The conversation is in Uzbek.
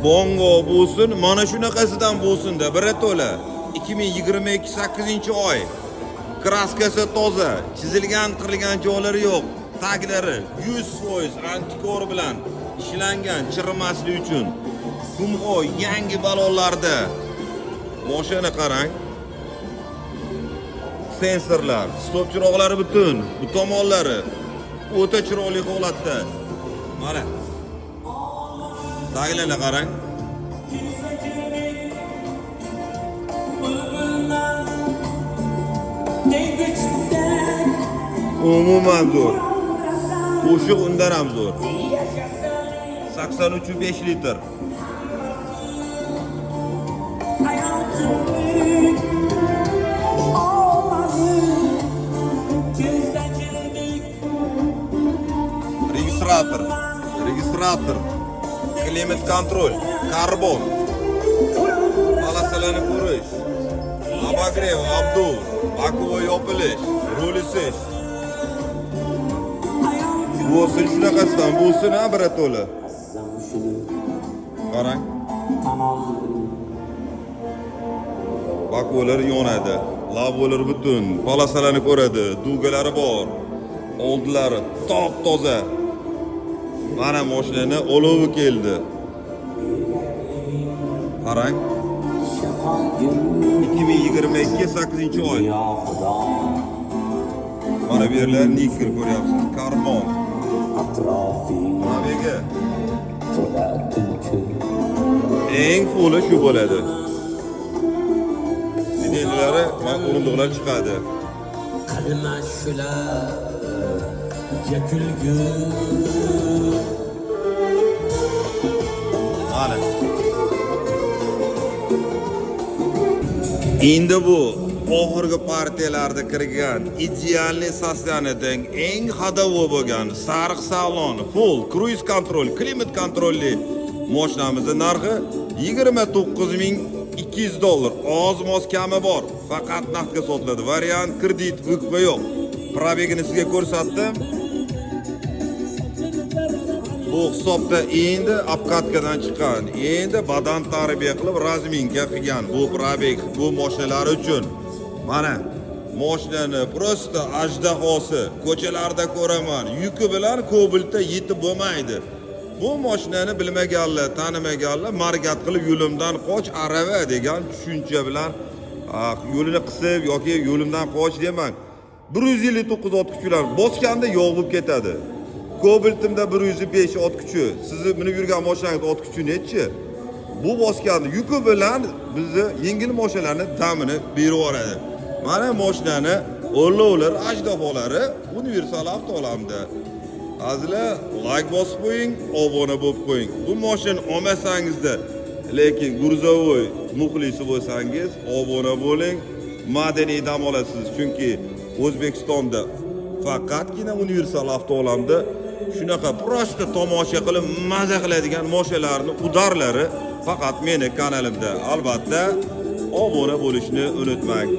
Bongo bo'lsin, mana shunaqasidan bo'lsin-da, birato'la. 2022 8-oy. Kraskasi toza, chizilgan, qirilgan joylari yo'q. Taglari 100% antikor bilan ishlangan, chirimaslik uchun. Kumho yangi balonlarda. Mashina qarang. Sensorlar, stop chiroqlari butun, bu tomonlari o'ta chiroyli holatda. Mana. Taglarni qarang. Umuman zo'r. Qo'shiq undan ham zo'r. 83.5 litr. Registrator, klimat kontrol, karbon, palasalarni ko'rish, abagrev, abdu, bakuva yopilish, rul isish. Bo'lsin shunaqasidan bo'lsin, ha, birato'la. Qarang. Bakuvalar yonadi, lavolar butun, palasalarni ko'radi, dugalari bor, oldilari top-toza. Mana mashinani olovi keldi. Qarang. 2022 8-oy. Mana bu yerlar nikel ko'ryapsiz. Karbon. Navega. Eng full shu bo'ladi. Sidenlari va o'rindiqlar chiqadi. Qalma shular kulgu. Mana. Endi bu oxirgi partiyalarda kirgan idealniy sostaniyadagi eng hadavo bo'lgan sariq salon, full cruise control, klimat kontrolli mashinamizning narxi $29.200. Oz-moz kami bor. Faqat naqdga sotiladi. Variant kredit, vqva yo'q. Probegini sizga ko'rsatdim. Bu hisobda endi apkatkadan chiqqan, endi badan tarbiya qilib razminga qilgan bu probeg bu mashinalar uchun. Mana mashinani prosta ajdahosi ko'chalarda ko'raman, yuki bilan Cobaltda yetib bo'lmaydi. Bu mashinani bilmaganlar, tanimaganlar margat qilib yo'limdan qoch arava degan tushuncha bilan yo'lini qisib yoki yo'limdan qoch demang. 159 ot kuch bilan bosganda yo'q bo'lib ketadi. Cobalt'imda 105 ot kuchi. Sizni minib yurgan mashinangiz ot kuchi nechi? Bu bosganda yuki bilan bizni yengil mashinalarni damini berib yuboradi. Mana mashinani o'rlovlar, ajdaholari universal avtolamda. Azizlar, like bosib qo'ying, obuna bo'lib qo'ying. Bu mashina olmasangizda, lekin gurzovoy muxlisi bo'lsangiz, obuna bo'ling, madaniy dam olasiz. Chunki O'zbekistonda faqatgina universal avtolamda shunaqa prosta tomosha qilib maza qiladigan mashinalarni udarlari faqat meni kanalimda. Albatta, obuna bo'lishni unutmang.